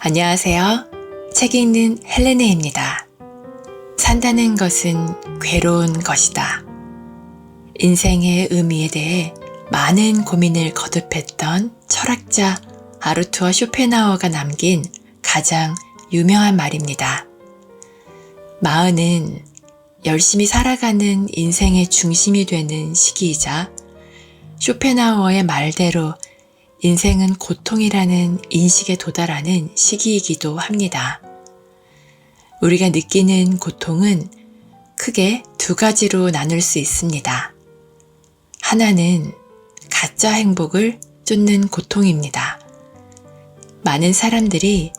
안녕하세요. 책 읽는 헬레네입니다. 산다는 것은 괴로운 것이다. 인생의 의미에 대해 많은 고민을 거듭했던 철학자 아르투어 쇼펜하우어가 남긴 가장 유명한 말입니다. 마흔은 열심히 살아가는 인생의 중심이 되는 시기이자 쇼펜하우어의 말대로 인생은 고통이라는 인식에 도달하는 시기이기도 합니다. 우리가 느끼는 고통은 크게 두 가지로 나눌 수 있습니다. 하나는 가짜 행복을 쫓는 고통입니다. 많은 사람들이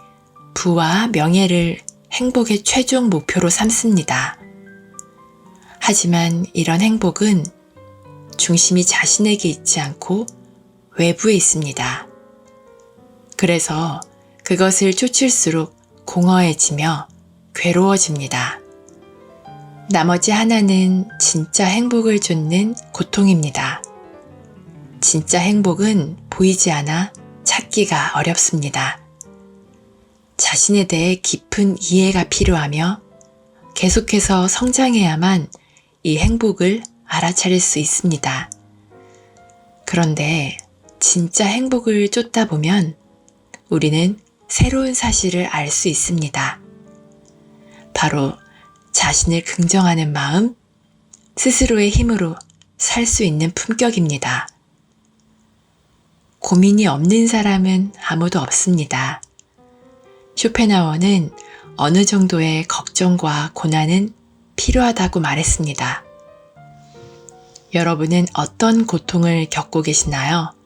부와 명예를 행복의 최종 목표로 삼습니다. 하지만 이런 행복은 중심이 자신에게 있지 않고 외부에 있습니다. 그래서 그것을 쫓을수록 공허해지며 괴로워집니다. 나머지 하나는 진짜 행복을 쫓는 고통입니다. 진짜 행복은 보이지 않아 찾기가 어렵습니다. 자신에 대해 깊은 이해가 필요하며 계속해서 성장해야만 이 행복을 알아차릴 수 있습니다. 그런데 진짜 행복을 쫓다 보면 우리는 새로운 사실을 알 수 있습니다. 바로 자신을 긍정하는 마음, 스스로의 힘으로 살 수 있는 품격입니다. 고민이 없는 사람은 아무도 없습니다. 쇼펜하우어는 어느 정도의 걱정과 고난은 필요하다고 말했습니다. 여러분은 어떤 고통을 겪고 계시나요?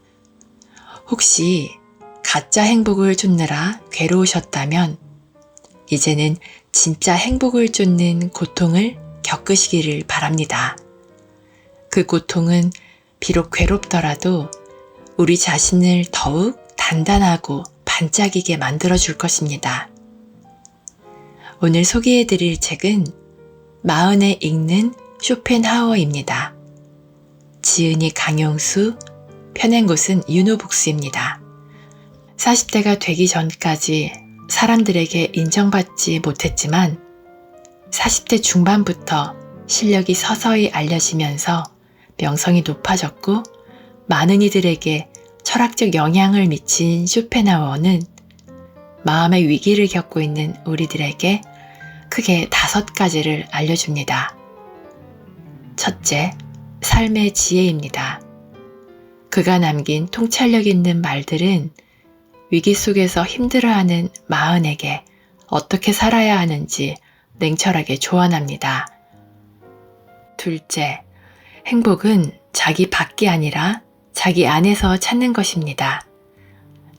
혹시 가짜 행복을 쫓느라 괴로우셨다면 이제는 진짜 행복을 쫓는 고통을 겪으시기를 바랍니다. 그 고통은 비록 괴롭더라도 우리 자신을 더욱 단단하고 반짝이게 만들어줄 것입니다. 오늘 소개해드릴 책은 마흔에 읽는 쇼펜하우어입니다. 지은이 강용수, 펴낸 곳은 유노북스입니다. 40대가 되기 전까지 사람들에게 인정받지 못했지만 40대 중반부터 실력이 서서히 알려지면서 명성이 높아졌고 많은 이들에게 철학적 영향을 미친 쇼펜하우어는 마음의 위기를 겪고 있는 우리들에게 크게 5가지를 알려줍니다. 첫째, 삶의 지혜입니다. 그가 남긴 통찰력 있는 말들은 위기 속에서 힘들어하는 마흔에게 어떻게 살아야 하는지 냉철하게 조언합니다. 둘째, 행복은 자기 밖이 아니라 자기 안에서 찾는 것입니다.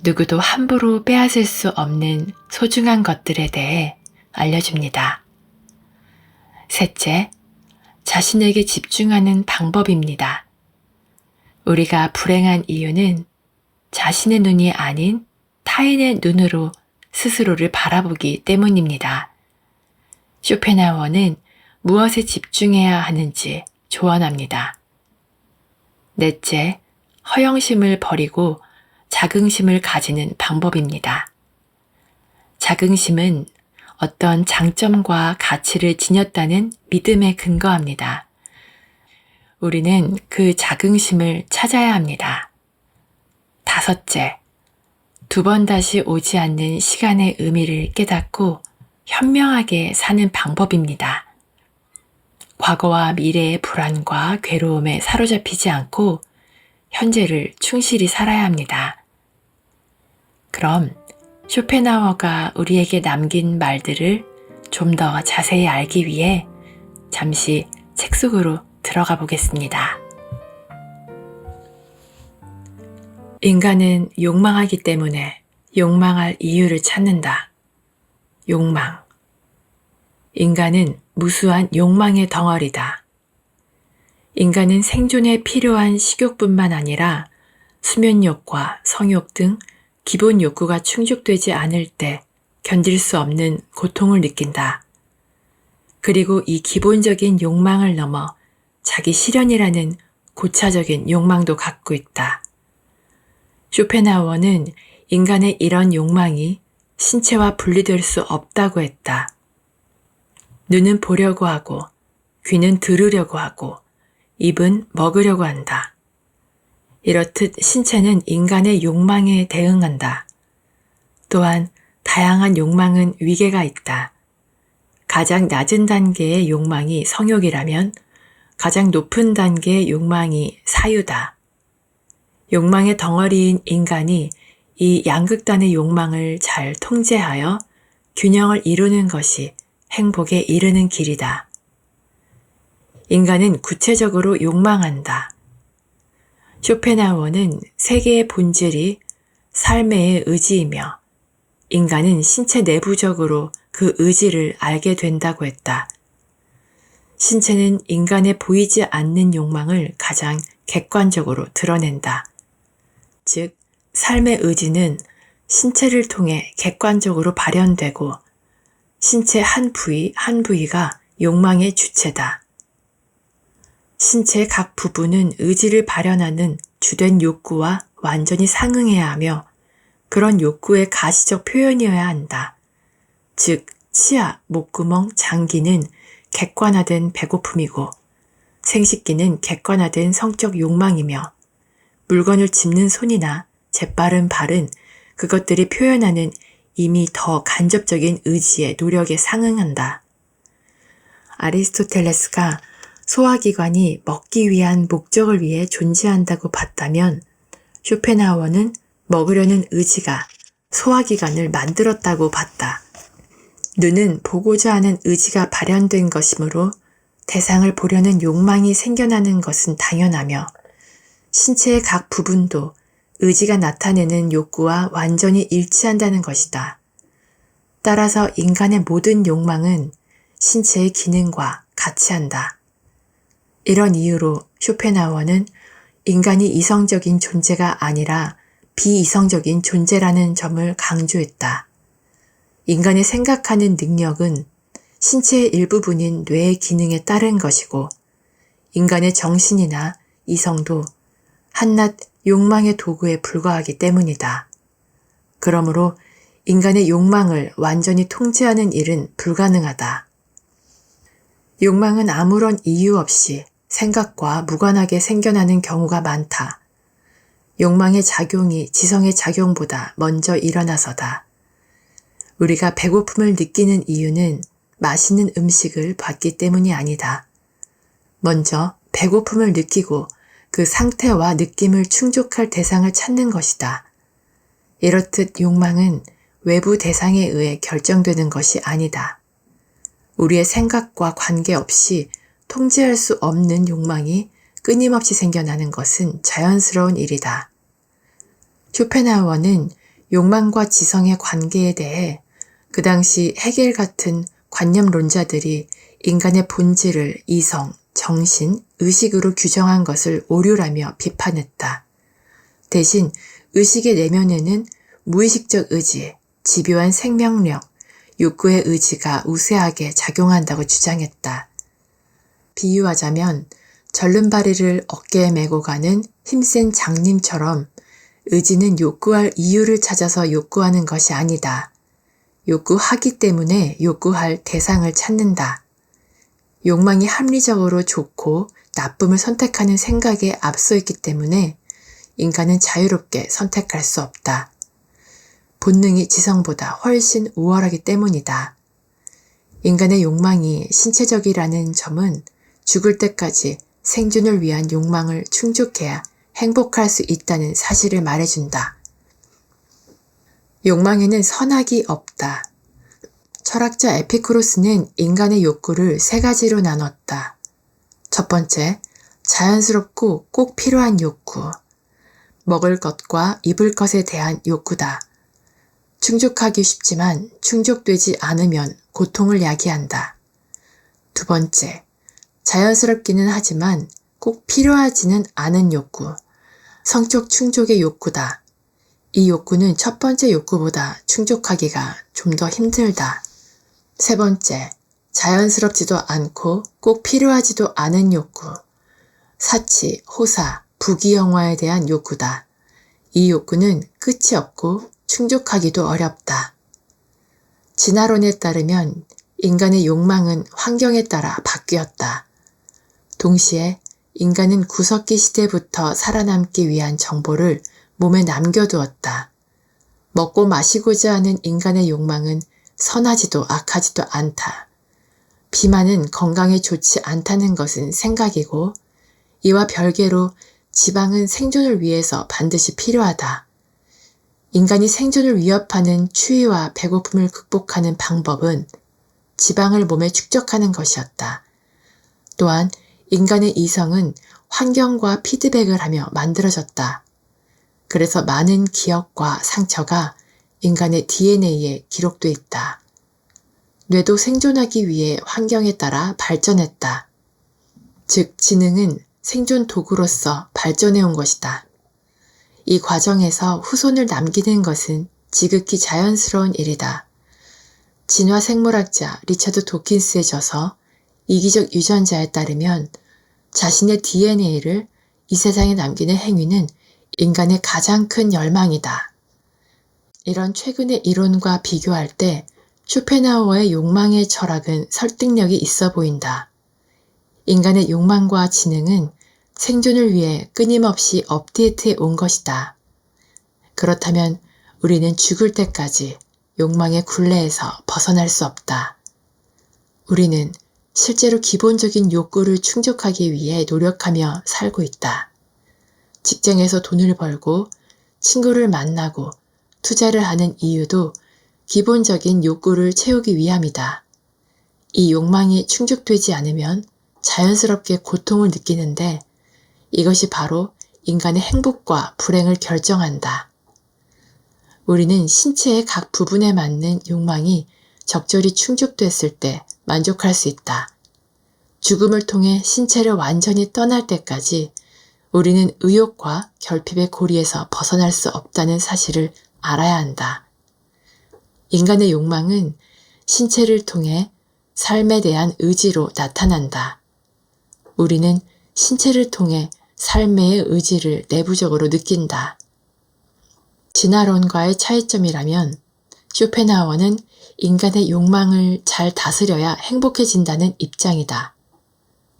누구도 함부로 빼앗을 수 없는 소중한 것들에 대해 알려줍니다. 셋째, 자신에게 집중하는 방법입니다. 우리가 불행한 이유는 자신의 눈이 아닌 타인의 눈으로 스스로를 바라보기 때문입니다. 쇼펜하우어는 무엇에 집중해야 하는지 조언합니다. 넷째, 허영심을 버리고 자긍심을 가지는 방법입니다. 자긍심은 어떤 장점과 가치를 지녔다는 믿음에 근거합니다. 우리는 그 자긍심을 찾아야 합니다. 다섯째, 2번 다시 오지 않는 시간의 의미를 깨닫고 현명하게 사는 방법입니다. 과거와 미래의 불안과 괴로움에 사로잡히지 않고 현재를 충실히 살아야 합니다. 그럼 쇼펜하우어가 우리에게 남긴 말들을 좀 더 자세히 알기 위해 잠시 책 속으로 들어가 보겠습니다. 인간은 욕망하기 때문에 욕망할 이유를 찾는다. 욕망. 인간은 무수한 욕망의 덩어리다. 인간은 생존에 필요한 식욕뿐만 아니라 수면욕과 성욕 등 기본 욕구가 충족되지 않을 때 견딜 수 없는 고통을 느낀다. 그리고 이 기본적인 욕망을 넘어 자기 실현이라는 고차적인 욕망도 갖고 있다. 쇼펜하우어는 인간의 이런 욕망이 신체와 분리될 수 없다고 했다. 눈은 보려고 하고, 귀는 들으려고 하고, 입은 먹으려고 한다. 이렇듯 신체는 인간의 욕망에 대응한다. 또한 다양한 욕망은 위계가 있다. 가장 낮은 단계의 욕망이 성욕이라면 가장 높은 단계의 욕망이 사유다. 욕망의 덩어리인 인간이 이 양극단의 욕망을 잘 통제하여 균형을 이루는 것이 행복에 이르는 길이다. 인간은 구체적으로 욕망한다. 쇼펜하우어는 세계의 본질이 삶의 의지이며 인간은 신체 내부적으로 그 의지를 알게 된다고 했다. 신체는 인간의 보이지 않는 욕망을 가장 객관적으로 드러낸다. 즉, 삶의 의지는 신체를 통해 객관적으로 발현되고 신체 한 부위 한 부위가 욕망의 주체다. 신체의 각 부분은 의지를 발현하는 주된 욕구와 완전히 상응해야 하며 그런 욕구의 가시적 표현이어야 한다. 즉, 치아, 목구멍, 장기는 객관화된 배고픔이고 생식기는 객관화된 성적 욕망이며 물건을 짚는 손이나 재빠른 발은 그것들이 표현하는 이미 더 간접적인 의지의 노력에 상응한다. 아리스토텔레스가 소화기관이 먹기 위한 목적을 위해 존재한다고 봤다면 쇼펜하우어는 먹으려는 의지가 소화기관을 만들었다고 봤다. 눈은 보고자 하는 의지가 발현된 것이므로 대상을 보려는 욕망이 생겨나는 것은 당연하며 신체의 각 부분도 의지가 나타내는 욕구와 완전히 일치한다는 것이다. 따라서 인간의 모든 욕망은 신체의 기능과 같이 한다. 이런 이유로 쇼펜하우어는 인간이 이성적인 존재가 아니라 비이성적인 존재라는 점을 강조했다. 인간의 생각하는 능력은 신체의 일부분인 뇌의 기능에 따른 것이고 인간의 정신이나 이성도 한낱 욕망의 도구에 불과하기 때문이다. 그러므로 인간의 욕망을 완전히 통제하는 일은 불가능하다. 욕망은 아무런 이유 없이 생각과 무관하게 생겨나는 경우가 많다. 욕망의 작용이 지성의 작용보다 먼저 일어나서다. 우리가 배고픔을 느끼는 이유는 맛있는 음식을 봤기 때문이 아니다. 먼저 배고픔을 느끼고 그 상태와 느낌을 충족할 대상을 찾는 것이다. 이렇듯 욕망은 외부 대상에 의해 결정되는 것이 아니다. 우리의 생각과 관계없이 통제할 수 없는 욕망이 끊임없이 생겨나는 것은 자연스러운 일이다. 쇼펜하우어는 욕망과 지성의 관계에 대해 그 당시 헤겔 같은 관념론자들이 인간의 본질을 이성, 정신, 의식으로 규정한 것을 오류라며 비판했다. 대신 의식의 내면에는 무의식적 의지, 집요한 생명력, 욕구의 의지가 우세하게 작용한다고 주장했다. 비유하자면 절름발이를 어깨에 메고 가는 힘센 장님처럼 의지는 욕구할 이유를 찾아서 욕구하는 것이 아니다. 욕구하기 때문에 욕구할 대상을 찾는다. 욕망이 합리적으로 좋고 나쁨을 선택하는 생각에 앞서 있기 때문에 인간은 자유롭게 선택할 수 없다. 본능이 지성보다 훨씬 우월하기 때문이다. 인간의 욕망이 신체적이라는 점은 죽을 때까지 생존을 위한 욕망을 충족해야 행복할 수 있다는 사실을 말해준다. 욕망에는 선악이 없다. 철학자 에피쿠로스는 인간의 욕구를 세 가지로 나눴다. 첫 번째, 자연스럽고 꼭 필요한 욕구. 먹을 것과 입을 것에 대한 욕구다. 충족하기 쉽지만 충족되지 않으면 고통을 야기한다. 두 번째, 자연스럽기는 하지만 꼭 필요하지는 않은 욕구. 성적 충족의 욕구다. 이 욕구는 첫 번째 욕구보다 충족하기가 좀 더 힘들다. 세 번째, 자연스럽지도 않고 꼭 필요하지도 않은 욕구. 사치, 호사, 부귀영화에 대한 욕구다. 이 욕구는 끝이 없고 충족하기도 어렵다. 진화론에 따르면 인간의 욕망은 환경에 따라 바뀌었다. 동시에 인간은 구석기 시대부터 살아남기 위한 정보를 몸에 남겨두었다. 먹고 마시고자 하는 인간의 욕망은 선하지도 악하지도 않다. 비만은 건강에 좋지 않다는 것은 생각이고, 이와 별개로 지방은 생존을 위해서 반드시 필요하다. 인간이 생존을 위협하는 추위와 배고픔을 극복하는 방법은 지방을 몸에 축적하는 것이었다. 또한 인간의 이성은 환경과 피드백을 하며 만들어졌다. 그래서 많은 기억과 상처가 인간의 DNA에 기록돼 있다. 뇌도 생존하기 위해 환경에 따라 발전했다. 즉, 지능은 생존 도구로서 발전해 온 것이다. 이 과정에서 후손을 남기는 것은 지극히 자연스러운 일이다. 진화생물학자 리처드 도킨스의 저서 이기적 유전자에 따르면 자신의 DNA를 이 세상에 남기는 행위는 인간의 가장 큰 열망이다. 이런 최근의 이론과 비교할 때 쇼펜하우어의 욕망의 철학은 설득력이 있어 보인다. 인간의 욕망과 지능은 생존을 위해 끊임없이 업데이트해 온 것이다. 그렇다면 우리는 죽을 때까지 욕망의 굴레에서 벗어날 수 없다. 우리는 실제로 기본적인 욕구를 충족하기 위해 노력하며 살고 있다. 직장에서 돈을 벌고 친구를 만나고 투자를 하는 이유도 기본적인 욕구를 채우기 위함이다. 이 욕망이 충족되지 않으면 자연스럽게 고통을 느끼는데 이것이 바로 인간의 행복과 불행을 결정한다. 우리는 신체의 각 부분에 맞는 욕망이 적절히 충족됐을 때 만족할 수 있다. 죽음을 통해 신체를 완전히 떠날 때까지 우리는 의욕과 결핍의 고리에서 벗어날 수 없다는 사실을 알아야 한다. 인간의 욕망은 신체를 통해 삶에 대한 의지로 나타난다. 우리는 신체를 통해 삶의 의지를 내부적으로 느낀다. 진화론과의 차이점이라면 쇼펜하우어는 인간의 욕망을 잘 다스려야 행복해진다는 입장이다.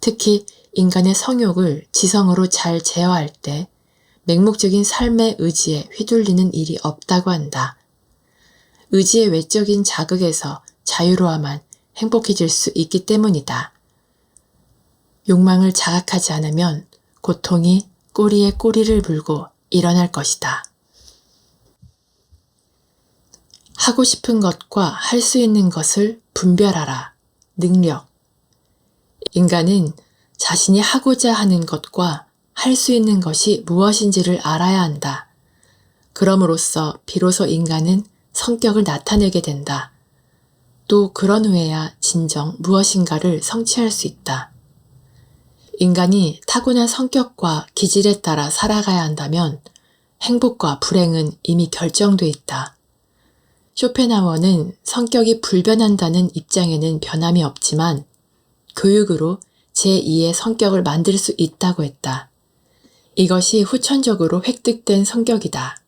특히 인간의 성욕을 지성으로 잘 제어할 때 맹목적인 삶의 의지에 휘둘리는 일이 없다고 한다. 의지의 외적인 자극에서 자유로워만 행복해질 수 있기 때문이다. 욕망을 자각하지 않으면 고통이 꼬리에 꼬리를 물고 일어날 것이다. 하고 싶은 것과 할 수 있는 것을 분별하라. 능력. 인간은 자신이 하고자 하는 것과 할 수 있는 것이 무엇인지를 알아야 한다. 그럼으로써 비로소 인간은 성격을 나타내게 된다. 또 그런 후에야 진정 무엇인가를 성취할 수 있다. 인간이 타고난 성격과 기질에 따라 살아가야 한다면 행복과 불행은 이미 결정돼 있다. 쇼펜하우어는 성격이 불변한다는 입장에는 변함이 없지만 교육으로 제2의 성격을 만들 수 있다고 했다. 이것이 후천적으로 획득된 성격이다.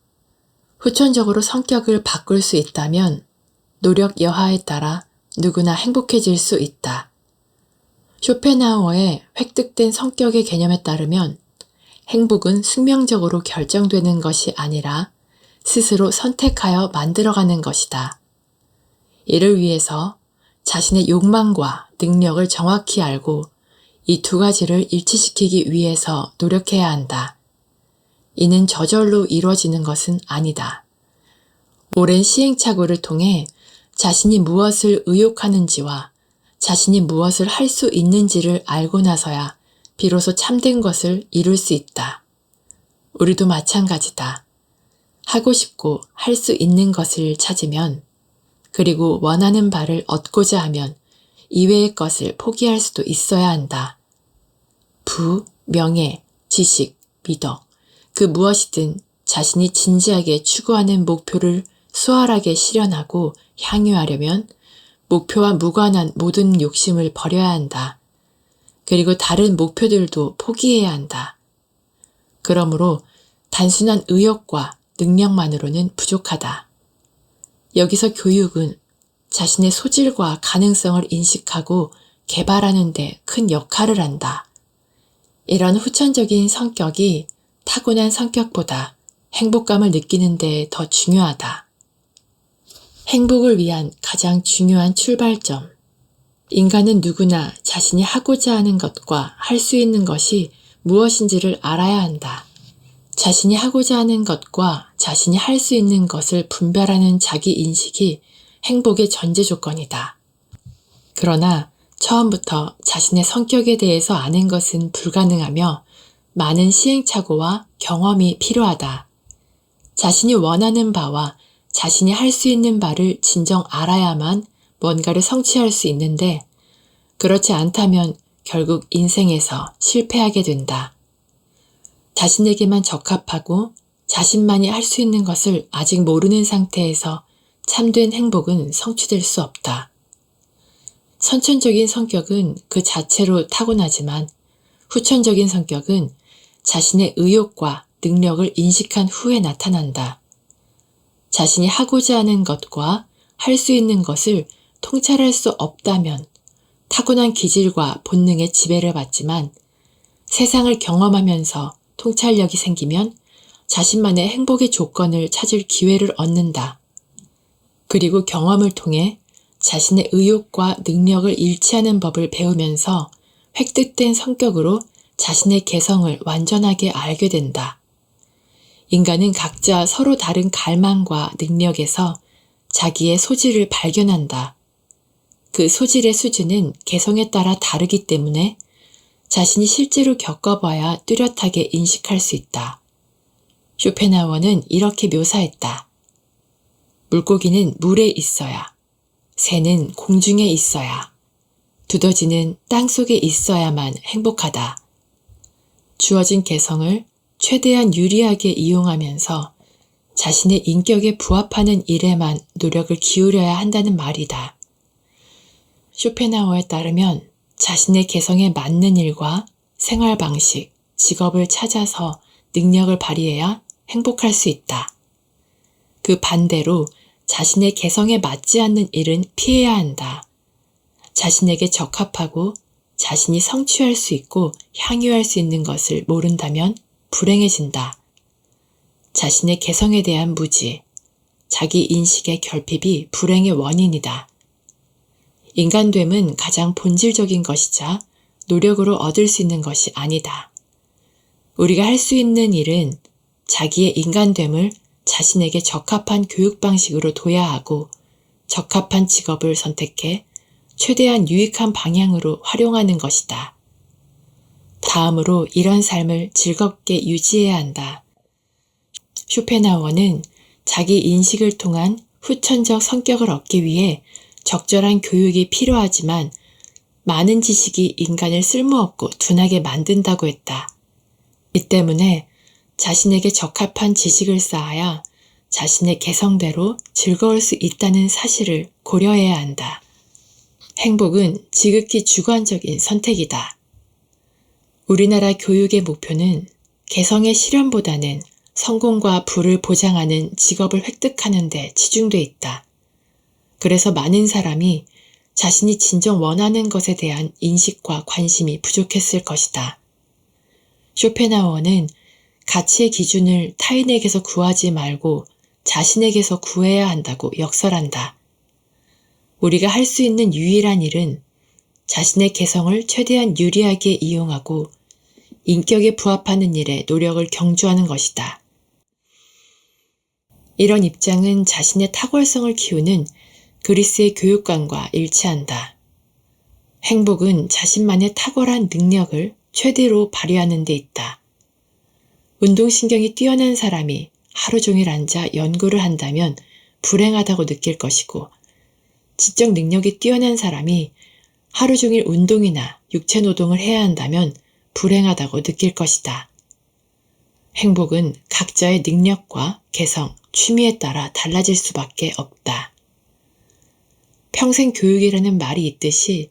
후천적으로 성격을 바꿀 수 있다면 노력 여하에 따라 누구나 행복해질 수 있다. 쇼펜하우어의 획득된 성격의 개념에 따르면 행복은 숙명적으로 결정되는 것이 아니라 스스로 선택하여 만들어가는 것이다. 이를 위해서 자신의 욕망과 능력을 정확히 알고 이 두 가지를 일치시키기 위해서 노력해야 한다. 이는 저절로 이루어지는 것은 아니다. 오랜 시행착오를 통해 자신이 무엇을 의욕하는지와 자신이 무엇을 할 수 있는지를 알고 나서야 비로소 참된 것을 이룰 수 있다. 우리도 마찬가지다. 하고 싶고 할 수 있는 것을 찾으면 그리고 원하는 바를 얻고자 하면 이외의 것을 포기할 수도 있어야 한다. 부, 명예, 지식, 미덕, 그 무엇이든 자신이 진지하게 추구하는 목표를 수월하게 실현하고 향유하려면 목표와 무관한 모든 욕심을 버려야 한다. 그리고 다른 목표들도 포기해야 한다. 그러므로 단순한 의욕과 능력만으로는 부족하다. 여기서 교육은 자신의 소질과 가능성을 인식하고 개발하는 데 큰 역할을 한다. 이런 후천적인 성격이 타고난 성격보다 행복감을 느끼는 데 더 중요하다. 행복을 위한 가장 중요한 출발점. 인간은 누구나 자신이 하고자 하는 것과 할 수 있는 것이 무엇인지를 알아야 한다. 자신이 하고자 하는 것과 자신이 할 수 있는 것을 분별하는 자기 인식이 행복의 전제 조건이다. 그러나 처음부터 자신의 성격에 대해서 아는 것은 불가능하며 많은 시행착오와 경험이 필요하다. 자신이 원하는 바와 자신이 할 수 있는 바를 진정 알아야만 뭔가를 성취할 수 있는데 그렇지 않다면 결국 인생에서 실패하게 된다. 자신에게만 적합하고 자신만이 할 수 있는 것을 아직 모르는 상태에서 참된 행복은 성취될 수 없다. 선천적인 성격은 그 자체로 타고나지만 후천적인 성격은 자신의 의욕과 능력을 인식한 후에 나타난다. 자신이 하고자 하는 것과 할 수 있는 것을 통찰할 수 없다면 타고난 기질과 본능의 지배를 받지만 세상을 경험하면서 통찰력이 생기면 자신만의 행복의 조건을 찾을 기회를 얻는다. 그리고 경험을 통해 자신의 의욕과 능력을 일치하는 법을 배우면서 획득된 성격으로 자신의 개성을 완전하게 알게 된다. 인간은 각자 서로 다른 갈망과 능력에서 자기의 소질을 발견한다. 그 소질의 수준은 개성에 따라 다르기 때문에 자신이 실제로 겪어봐야 뚜렷하게 인식할 수 있다. 쇼펜하우어는 이렇게 묘사했다. 물고기는 물에 있어야, 새는 공중에 있어야, 두더지는 땅속에 있어야만 행복하다. 주어진 개성을 최대한 유리하게 이용하면서 자신의 인격에 부합하는 일에만 노력을 기울여야 한다는 말이다. 쇼펜하우어에 따르면 자신의 개성에 맞는 일과 생활 방식, 직업을 찾아서 능력을 발휘해야 행복할 수 있다. 그 반대로 자신의 개성에 맞지 않는 일은 피해야 한다. 자신에게 적합하고 자신이 성취할 수 있고 향유할 수 있는 것을 모른다면 불행해진다. 자신의 개성에 대한 무지, 자기 인식의 결핍이 불행의 원인이다. 인간됨은 가장 본질적인 것이자 노력으로 얻을 수 있는 것이 아니다. 우리가 할 수 있는 일은 자기의 인간됨을 자신에게 적합한 교육 방식으로 둬야 하고 적합한 직업을 선택해 최대한 유익한 방향으로 활용하는 것이다. 다음으로 이런 삶을 즐겁게 유지해야 한다. 쇼펜하우어는 자기 인식을 통한 후천적 성격을 얻기 위해 적절한 교육이 필요하지만 많은 지식이 인간을 쓸모없고 둔하게 만든다고 했다. 이 때문에 자신에게 적합한 지식을 쌓아야 자신의 개성대로 즐거울 수 있다는 사실을 고려해야 한다. 행복은 지극히 주관적인 선택이다. 우리나라 교육의 목표는 개성의 실현보다는 성공과 부를 보장하는 직업을 획득하는 데 치중돼 있다. 그래서 많은 사람이 자신이 진정 원하는 것에 대한 인식과 관심이 부족했을 것이다. 쇼펜하우어는 가치의 기준을 타인에게서 구하지 말고 자신에게서 구해야 한다고 역설한다. 우리가 할 수 있는 유일한 일은 자신의 개성을 최대한 유리하게 이용하고 인격에 부합하는 일에 노력을 경주하는 것이다. 이런 입장은 자신의 탁월성을 키우는 그리스의 교육관과 일치한다. 행복은 자신만의 탁월한 능력을 최대로 발휘하는 데 있다. 운동신경이 뛰어난 사람이 하루 종일 앉아 연구를 한다면 불행하다고 느낄 것이고 지적 능력이 뛰어난 사람이 하루 종일 운동이나 육체 노동을 해야 한다면 불행하다고 느낄 것이다. 행복은 각자의 능력과 개성, 취미에 따라 달라질 수밖에 없다. 평생 교육이라는 말이 있듯이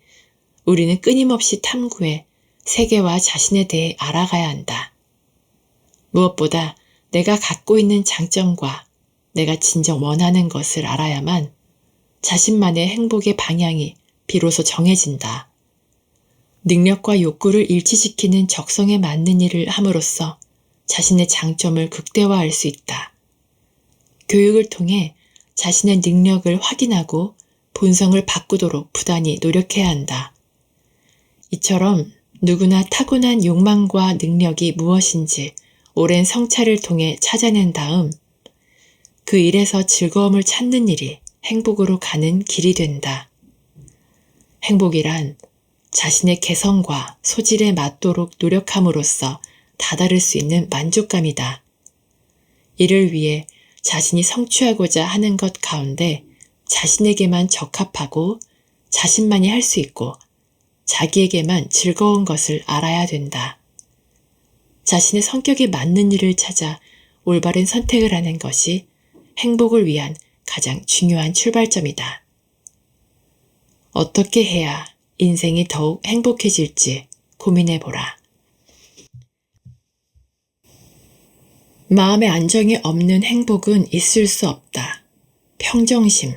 우리는 끊임없이 탐구해 세계와 자신에 대해 알아가야 한다. 무엇보다 내가 갖고 있는 장점과 내가 진정 원하는 것을 알아야만 자신만의 행복의 방향이 비로소 정해진다. 능력과 욕구를 일치시키는 적성에 맞는 일을 함으로써 자신의 장점을 극대화할 수 있다. 교육을 통해 자신의 능력을 확인하고 본성을 바꾸도록 부단히 노력해야 한다. 이처럼 누구나 타고난 욕망과 능력이 무엇인지 오랜 성찰을 통해 찾아낸 다음 그 일에서 즐거움을 찾는 일이 행복으로 가는 길이 된다. 행복이란 자신의 개성과 소질에 맞도록 노력함으로써 다다를 수 있는 만족감이다. 이를 위해 자신이 성취하고자 하는 것 가운데 자신에게만 적합하고 자신만이 할 수 있고 자기에게만 즐거운 것을 알아야 된다. 자신의 성격에 맞는 일을 찾아 올바른 선택을 하는 것이 행복을 위한 가장 중요한 출발점이다. 어떻게 해야 인생이 더욱 행복해질지 고민해보라. 마음의 안정이 없는 행복은 있을 수 없다. 평정심.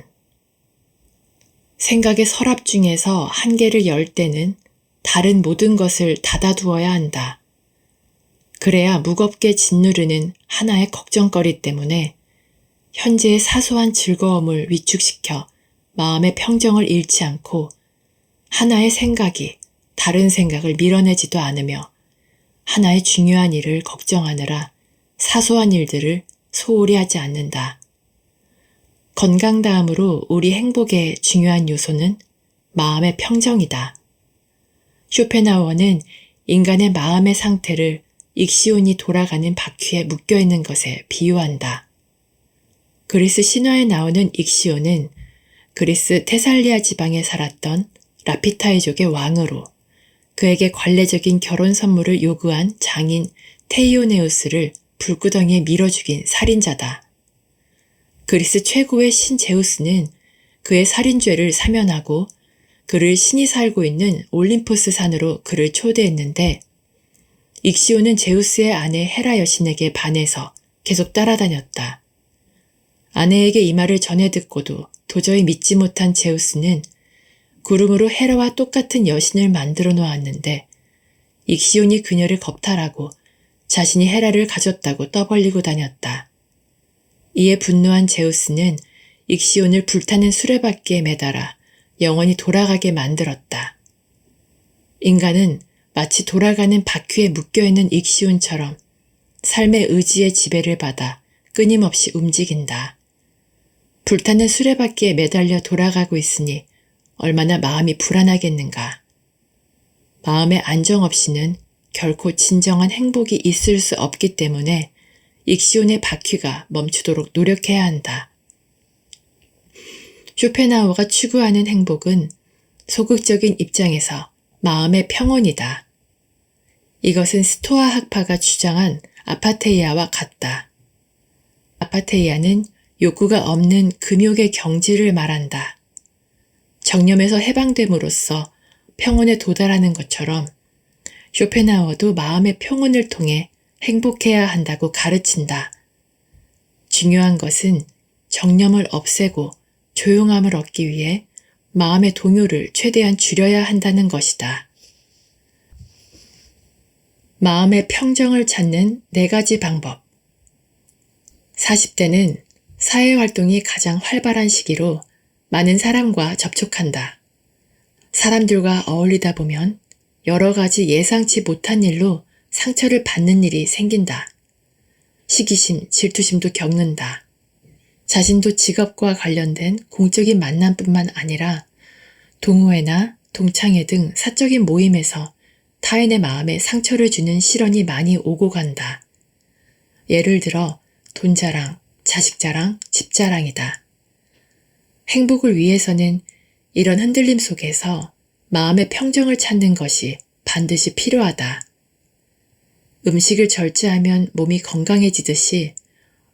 생각의 서랍 중에서 한 개를 열 때는 다른 모든 것을 닫아두어야 한다. 그래야 무겁게 짓누르는 하나의 걱정거리 때문에 현재의 사소한 즐거움을 위축시켜 마음의 평정을 잃지 않고 하나의 생각이 다른 생각을 밀어내지도 않으며 하나의 중요한 일을 걱정하느라 사소한 일들을 소홀히 하지 않는다. 건강 다음으로 우리 행복의 중요한 요소는 마음의 평정이다. 쇼펜하우어는 인간의 마음의 상태를 익시온이 돌아가는 바퀴에 묶여있는 것에 비유한다. 그리스 신화에 나오는 익시온은 그리스 테살리아 지방에 살았던 라피타이족의 왕으로 그에게 관례적인 결혼 선물을 요구한 장인 테이오네우스를 불구덩이에 밀어 죽인 살인자다. 그리스 최고의 신 제우스는 그의 살인죄를 사면하고 그를 신이 살고 있는 올림포스 산으로 그를 초대했는데 익시오는 제우스의 아내 헤라 여신에게 반해서 계속 따라다녔다. 아내에게 이 말을 전해 듣고도 도저히 믿지 못한 제우스는 구름으로 헤라와 똑같은 여신을 만들어 놓았는데 익시온이 그녀를 겁탈하고 자신이 헤라를 가졌다고 떠벌리고 다녔다. 이에 분노한 제우스는 익시온을 불타는 수레바퀴에 매달아 영원히 돌아가게 만들었다. 인간은 마치 돌아가는 바퀴에 묶여있는 익시온처럼 삶의 의지의 지배를 받아 끊임없이 움직인다. 불타는 수레바퀴에 매달려 돌아가고 있으니 얼마나 마음이 불안하겠는가. 마음의 안정 없이는 결코 진정한 행복이 있을 수 없기 때문에 익시온의 바퀴가 멈추도록 노력해야 한다. 쇼펜하우어가 추구하는 행복은 소극적인 입장에서 마음의 평온이다. 이것은 스토아 학파가 주장한 아파테이아와 같다. 아파테이아는 욕구가 없는 금욕의 경지를 말한다. 정념에서 해방됨으로써 평온에 도달하는 것처럼 쇼펜하우어도 마음의 평온을 통해 행복해야 한다고 가르친다. 중요한 것은 정념을 없애고 조용함을 얻기 위해 마음의 동요를 최대한 줄여야 한다는 것이다. 마음의 평정을 찾는 4가지 방법. 40대는 사회활동이 가장 활발한 시기로 많은 사람과 접촉한다. 사람들과 어울리다 보면 여러 가지 예상치 못한 일로 상처를 받는 일이 생긴다. 시기심, 질투심도 겪는다. 자신도 직업과 관련된 공적인 만남뿐만 아니라 동호회나 동창회 등 사적인 모임에서 타인의 마음에 상처를 주는 실언이 많이 오고 간다. 예를 들어 돈 자랑, 자식 자랑, 집 자랑이다. 행복을 위해서는 이런 흔들림 속에서 마음의 평정을 찾는 것이 반드시 필요하다. 음식을 절제하면 몸이 건강해지듯이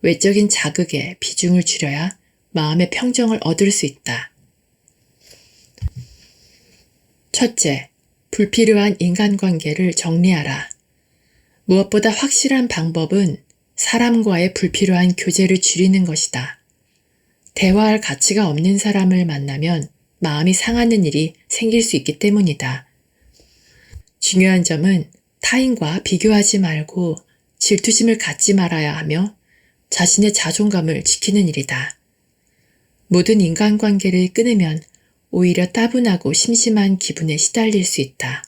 외적인 자극에 비중을 줄여야 마음의 평정을 얻을 수 있다. 첫째, 불필요한 인간관계를 정리하라. 무엇보다 확실한 방법은 사람과의 불필요한 교제를 줄이는 것이다. 대화할 가치가 없는 사람을 만나면 마음이 상하는 일이 생길 수 있기 때문이다. 중요한 점은 타인과 비교하지 말고 질투심을 갖지 말아야 하며 자신의 자존감을 지키는 일이다. 모든 인간관계를 끊으면 오히려 따분하고 심심한 기분에 시달릴 수 있다.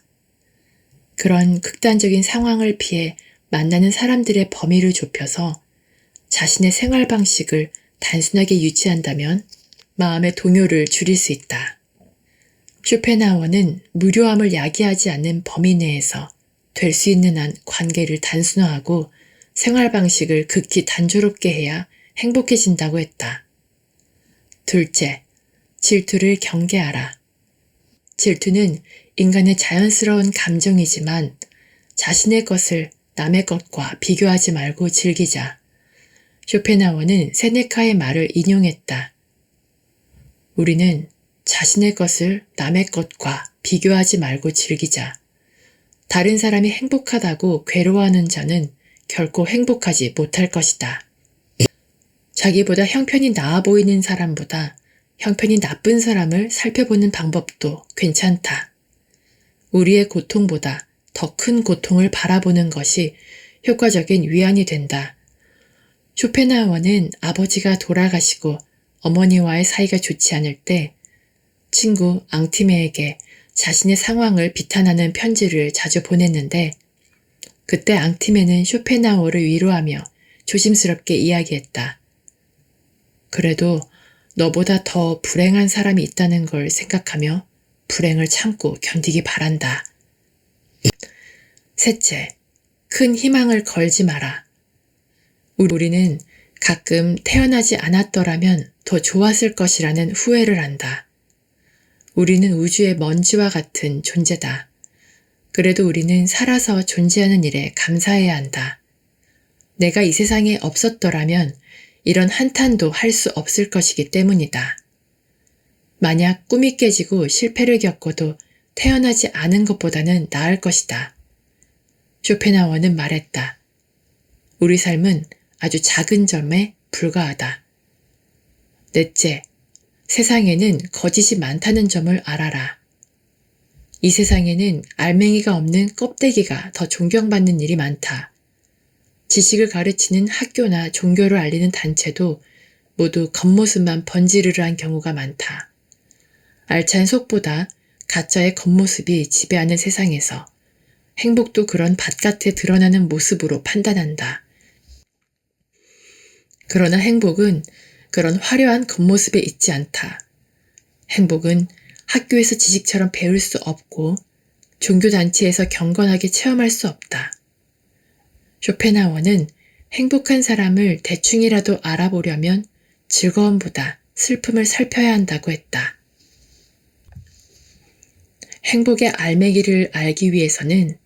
그런 극단적인 상황을 피해 만나는 사람들의 범위를 좁혀서 자신의 생활 방식을 단순하게 유지한다면 마음의 동요를 줄일 수 있다. 쇼펜하우어는 무료함을 야기하지 않는 범위 내에서 될 수 있는 한 관계를 단순화하고 생활 방식을 극히 단조롭게 해야 행복해진다고 했다. 둘째, 질투를 경계하라. 질투는 인간의 자연스러운 감정이지만 자신의 것을 남의 것과 비교하지 말고 즐기자. 쇼펜하우어는 세네카의 말을 인용했다. 우리는 자신의 것을 남의 것과 비교하지 말고 즐기자. 다른 사람이 행복하다고 괴로워하는 자는 결코 행복하지 못할 것이다. 자기보다 형편이 나아 보이는 사람보다 형편이 나쁜 사람을 살펴보는 방법도 괜찮다. 우리의 고통보다 더 큰 고통을 바라보는 것이 효과적인 위안이 된다. 쇼펜하우어는 아버지가 돌아가시고 어머니와의 사이가 좋지 않을 때 친구 앙티메에게 자신의 상황을 비탄하는 편지를 자주 보냈는데 그때 앙티메는 쇼펜하우어를 위로하며 조심스럽게 이야기했다. 그래도 너보다 더 불행한 사람이 있다는 걸 생각하며 불행을 참고 견디기 바란다. 셋째, 큰 희망을 걸지 마라. 우리는 가끔 태어나지 않았더라면 더 좋았을 것이라는 후회를 한다. 우리는 우주의 먼지와 같은 존재다. 그래도 우리는 살아서 존재하는 일에 감사해야 한다. 내가 이 세상에 없었더라면 이런 한탄도 할 수 없을 것이기 때문이다. 만약 꿈이 깨지고 실패를 겪어도 태어나지 않은 것보다는 나을 것이다. 쇼펜하우어는 말했다. 우리 삶은 아주 작은 점에 불과하다. 넷째, 세상에는 거짓이 많다는 점을 알아라. 이 세상에는 알맹이가 없는 껍데기가 더 존경받는 일이 많다. 지식을 가르치는 학교나 종교를 알리는 단체도 모두 겉모습만 번지르르한 경우가 많다. 알찬 속보다 가짜의 겉모습이 지배하는 세상에서 행복도 그런 바깥에 드러나는 모습으로 판단한다. 그러나 행복은 그런 화려한 겉모습에 있지 않다. 행복은 학교에서 지식처럼 배울 수 없고 종교단체에서 경건하게 체험할 수 없다. 쇼펜하우어는 행복한 사람을 대충이라도 알아보려면 즐거움보다 슬픔을 살펴야 한다고 했다. 행복의 알맹이를 알기 위해서는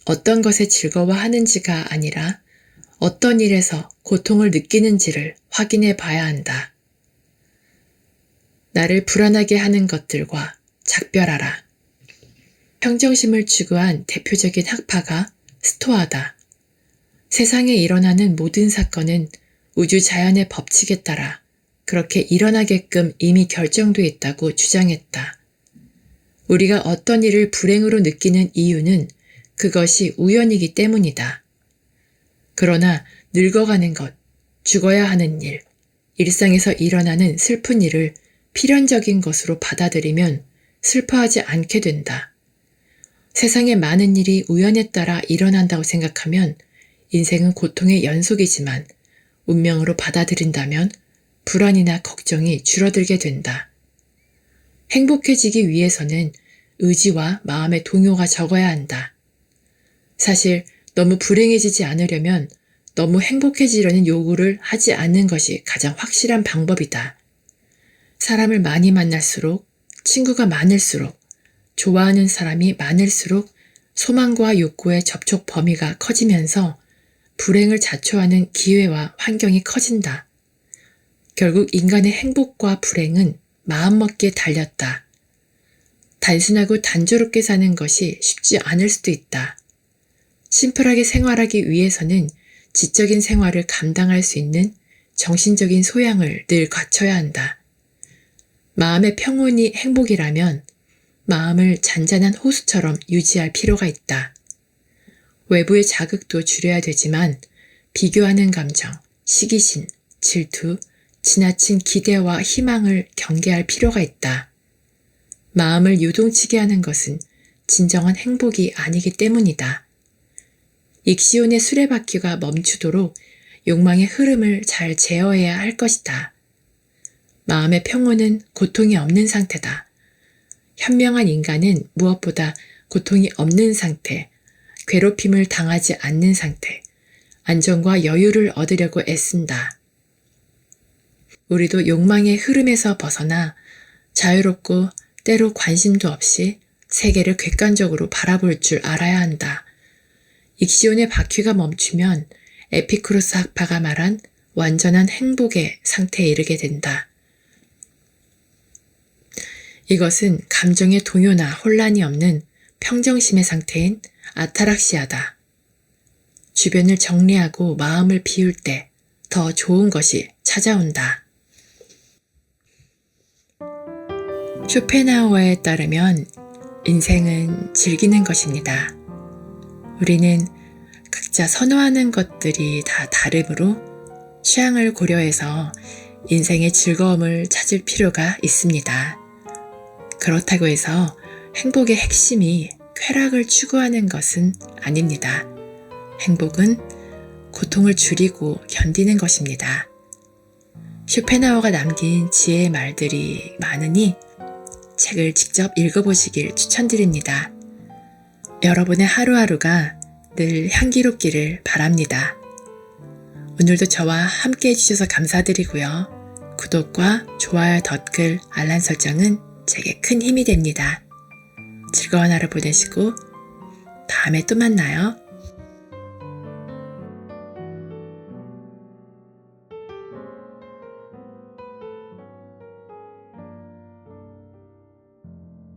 어떤 것에 즐거워하는지가 아니라 어떤 일에서 고통을 느끼는지를 확인해 봐야 한다. 나를 불안하게 하는 것들과 작별하라. 평정심을 추구한 대표적인 학파가 스토아다. 세상에 일어나는 모든 사건은 우주 자연의 법칙에 따라 그렇게 일어나게끔 이미 결정되어 있다고 주장했다. 우리가 어떤 일을 불행으로 느끼는 이유는 그것이 우연이기 때문이다. 그러나 늙어가는 것, 죽어야 하는 일, 일상에서 일어나는 슬픈 일을 필연적인 것으로 받아들이면 슬퍼하지 않게 된다. 세상에 많은 일이 우연에 따라 일어난다고 생각하면 인생은 고통의 연속이지만 운명으로 받아들인다면 불안이나 걱정이 줄어들게 된다. 행복해지기 위해서는 의지와 마음의 동요가 적어야 한다. 사실 너무 불행해지지 않으려면 너무 행복해지려는 요구를 하지 않는 것이 가장 확실한 방법이다. 사람을 많이 만날수록, 친구가 많을수록, 좋아하는 사람이 많을수록 소망과 욕구의 접촉 범위가 커지면서 불행을 자초하는 기회와 환경이 커진다. 결국 인간의 행복과 불행은 마음먹기에 달렸다. 단순하고 단조롭게 사는 것이 쉽지 않을 수도 있다. 심플하게 생활하기 위해서는 지적인 생활을 감당할 수 있는 정신적인 소양을 늘 갖춰야 한다. 마음의 평온이 행복이라면 마음을 잔잔한 호수처럼 유지할 필요가 있다. 외부의 자극도 줄여야 되지만 비교하는 감정, 시기심, 질투, 지나친 기대와 희망을 경계할 필요가 있다. 마음을 요동치게 하는 것은 진정한 행복이 아니기 때문이다. 익시온의 수레바퀴가 멈추도록 욕망의 흐름을 잘 제어해야 할 것이다. 마음의 평온은 고통이 없는 상태다. 현명한 인간은 무엇보다 고통이 없는 상태, 괴롭힘을 당하지 않는 상태, 안정과 여유를 얻으려고 애쓴다. 우리도 욕망의 흐름에서 벗어나 자유롭고 때로 관심도 없이 세계를 객관적으로 바라볼 줄 알아야 한다. 익시온의 바퀴가 멈추면 에피쿠로스 학파가 말한 완전한 행복의 상태에 이르게 된다. 이것은 감정의 동요나 혼란이 없는 평정심의 상태인 아타락시아다. 주변을 정리하고 마음을 비울 때 더 좋은 것이 찾아온다. 쇼펜하우어에 따르면 인생은 즐기는 것입니다. 우리는 각자 선호하는 것들이 다 다르므로 취향을 고려해서 인생의 즐거움을 찾을 필요가 있습니다. 그렇다고 해서 행복의 핵심이 쾌락을 추구하는 것은 아닙니다. 행복은 고통을 줄이고 견디는 것입니다. 쇼펜하우어가 남긴 지혜의 말들이 많으니 책을 직접 읽어보시길 추천드립니다. 여러분의 하루하루가 늘 향기롭기를 바랍니다. 오늘도 저와 함께 해주셔서 감사드리고요. 구독과 좋아요, 댓글, 알람 설정은 제게 큰 힘이 됩니다. 즐거운 하루 보내시고 다음에 또 만나요.